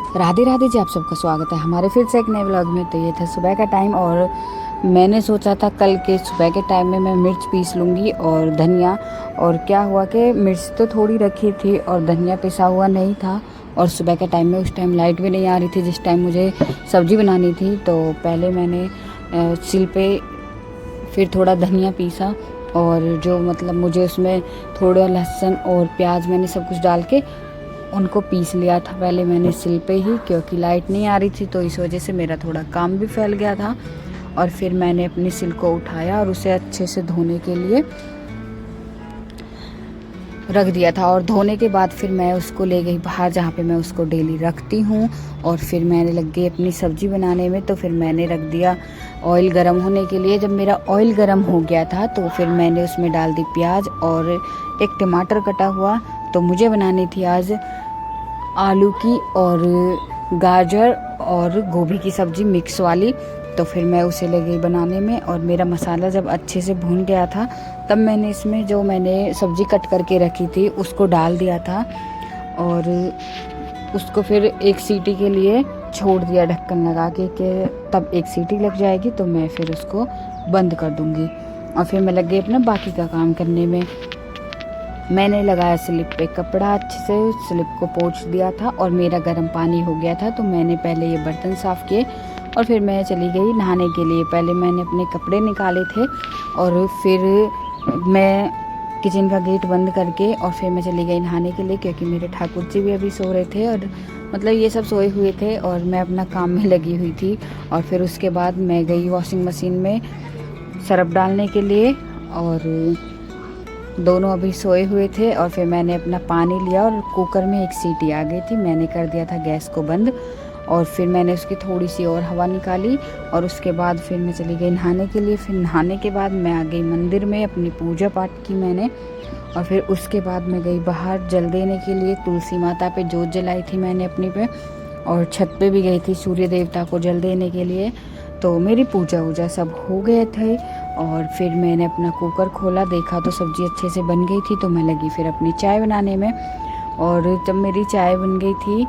राधे राधे जी, आप सबका स्वागत है हमारे फिर से एक नए व्लॉग में। तो ये था सुबह का टाइम और मैंने सोचा था कल के सुबह के टाइम में मैं मिर्च पीस लूँगी और धनिया। और क्या हुआ कि मिर्च तो थोड़ी रखी थी और धनिया पिसा हुआ नहीं था। और सुबह के टाइम में उस टाइम लाइट भी नहीं आ रही थी जिस टाइम मुझे सब्ज़ी बनानी थी। तो पहले मैंने सिल पे फिर थोड़ा धनिया पीसा और जो मतलब मुझे उसमें थोड़ा लहसुन और प्याज मैंने सब कुछ डाल के उनको पीस लिया था पहले मैंने सिल पे ही, क्योंकि लाइट नहीं आ रही थी तो इस वजह से मेरा थोड़ा काम भी फैल गया था। और फिर मैंने अपनी सिल को उठाया और उसे अच्छे से धोने के लिए रख दिया था। और धोने के बाद फिर मैं उसको ले गई बाहर जहाँ पे मैं उसको डेली रखती हूँ। और फिर मैंने लग गई अपनी सब्ज़ी बनाने में। तो फिर मैंने रख दिया ऑयल गरम होने के लिए। जब मेरा ऑयल गरम हो गया था तो फिर मैंने उसमें डाल दी प्याज और एक टमाटर कटा हुआ। तो मुझे बनानी थी आज आलू की और गाजर और गोभी की सब्ज़ी मिक्स वाली। तो फिर मैं उसे ले गई बनाने में। और मेरा मसाला जब अच्छे से भून गया था तब मैंने इसमें जो मैंने सब्ज़ी कट करके रखी थी उसको डाल दिया था और उसको फिर एक सीटी के लिए छोड़ दिया ढक्कन लगा के कि तब एक सीटी लग जाएगी तो मैं फिर उसको बंद कर दूँगी। और फिर मैं लग गई अपना बाकी का काम करने में। मैंने लगाया स्लिप पे कपड़ा, अच्छे से स्लिप को पोंछ दिया था और मेरा गर्म पानी हो गया था। तो मैंने पहले ये बर्तन साफ़ किए और फिर मैं चली गई नहाने के लिए। पहले मैंने अपने कपड़े निकाले थे और फिर मैं किचन का गेट बंद करके और फिर मैं चली गई नहाने के लिए, क्योंकि मेरे ठाकुर जी भी अभी सो रहे थे और मतलब ये सब सोए हुए थे और मैं अपना काम में लगी हुई थी। और फिर उसके बाद मैं गई वॉशिंग मशीन में सर्फ डालने के लिए और दोनों अभी सोए हुए थे। और फिर मैंने अपना पानी लिया और कुकर में एक सीटी आ गई थी, मैंने कर दिया था गैस को बंद। और फिर मैंने उसकी थोड़ी सी और हवा निकाली और उसके बाद फिर मैं चली गई नहाने के लिए। फिर नहाने के बाद मैं आ गई मंदिर में, अपनी पूजा पाठ की मैंने। और फिर उसके बाद मैं गई बाहर जल देने के लिए, तुलसी माता पे जोत जलाई थी मैंने अपनी पे। और छत पे भी गई थी सूर्य देवता को जल देने के लिए। तो मेरी पूजा वूजा सब हो गए थे। और फिर मैंने अपना कुकर खोला, देखा तो सब्ज़ी अच्छे से बन गई थी। तो मैं लगी फिर अपनी चाय बनाने में। और जब मेरी चाय बन गई थी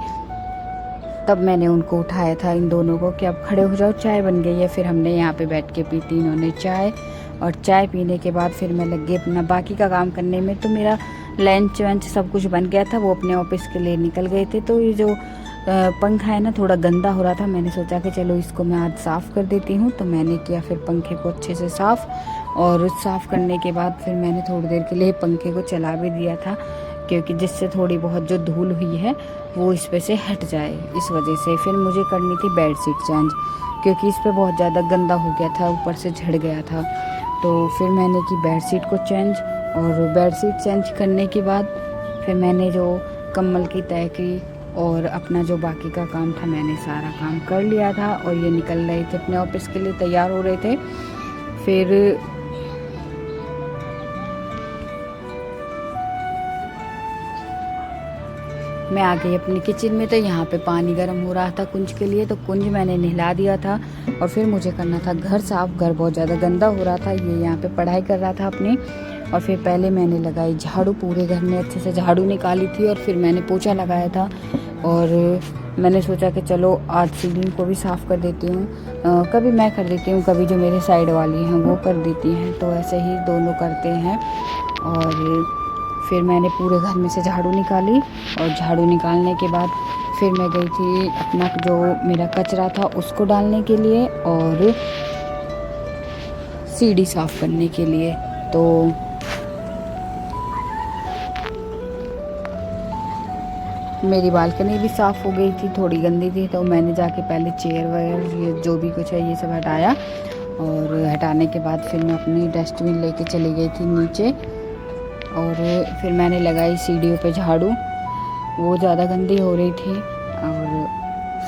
तब मैंने उनको उठाया था इन दोनों को कि अब खड़े हो जाओ, चाय बन गई है। फिर हमने यहाँ पे बैठ के पी थी इन्होंने चाय। और चाय पीने के बाद फिर मैं लग गई अपना बाकी का काम करने में। तो मेरा लंच वंच सब कुछ बन गया था, वो अपने ऑफिस के लिए निकल गए थे। तो ये जो पंखा है ना थोड़ा गंदा हो रहा था, मैंने सोचा कि चलो इसको मैं आज साफ़ कर देती हूँ। तो मैंने किया फिर पंखे को अच्छे से साफ़। और साफ़ करने के बाद फिर मैंने थोड़ी देर के लिए पंखे को चला भी दिया था, क्योंकि जिससे थोड़ी बहुत जो धूल हुई है वो इस पे से हट जाए। इस वजह से फिर मुझे करनी थी बेडशीट चेंज, क्योंकि इस पे बहुत ज़्यादा गंदा हो गया था, ऊपर से झड़ गया था। तो फिर मैंने की बेडशीट को चेंज। और बेडशीट चेंज करने के बाद फिर मैंने जो कम्बल की तय की और अपना जो बाकी का काम था मैंने सारा काम कर लिया था। और ये निकल रहे थे अपने ऑफिस के लिए, तैयार हो रहे थे। फिर मैं आ गई अपनी किचन में। तो यहाँ पे पानी गर्म हो रहा था कुंज के लिए, तो कुंज मैंने नहला दिया था। और फिर मुझे करना था घर साफ़, घर बहुत ज़्यादा गंदा हो रहा था। ये यहाँ पे पढ़ाई कर रहा था अपनी। और फिर पहले मैंने लगाई झाड़ू, पूरे घर में अच्छे से झाड़ू निकाली थी। और फिर मैंने पोछा लगाया था और मैंने सोचा कि चलो आज सीलिंग को भी साफ़ कर देती हूँ। कभी मैं कर देती हूँ, कभी जो मेरे साइड वाली हैं वो कर देती हैं, तो ऐसे ही दोनों करते हैं। और फिर मैंने पूरे घर में से झाड़ू निकाली। और झाड़ू निकालने के बाद फिर मैं गई थी अपना जो मेरा कचरा था उसको डालने के लिए और सीढ़ी साफ़ करने के लिए। तो मेरी बालकनी भी साफ़ हो गई थी, थोड़ी गंदी थी। तो मैंने जाके पहले चेयर वगैरह ये जो भी कुछ है ये सब हटाया। और हटाने के बाद फिर मैं अपनी डस्टबिन लेके चली गई थी नीचे। और फिर मैंने लगाई सीढ़ियों पे झाड़ू, वो ज़्यादा गंदी हो रही थी। और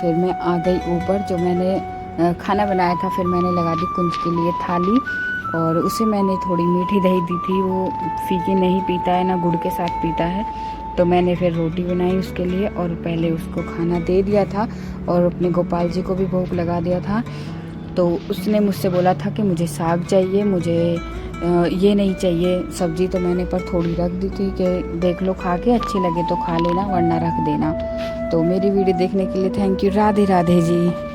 फिर मैं आ गई ऊपर, जो मैंने खाना बनाया था फिर मैंने लगा दी कुंज के लिए थाली। और उसे मैंने थोड़ी मीठी दही दी थी, वो फीकी नहीं पीता है ना गुड़ के साथ पीता है। तो मैंने फिर रोटी बनाई उसके लिए और पहले उसको खाना दे दिया था। और अपने गोपाल जी को भी भोग लगा दिया था। तो उसने मुझसे बोला था कि मुझे साग चाहिए, मुझे ये नहीं चाहिए सब्ज़ी। तो मैंने पर थोड़ी रख दी थी कि देख लो खा के, अच्छी लगे तो खा लेना वरना रख देना। तो मेरी वीडियो देखने के लिए thank you. Radhe Radhe ji.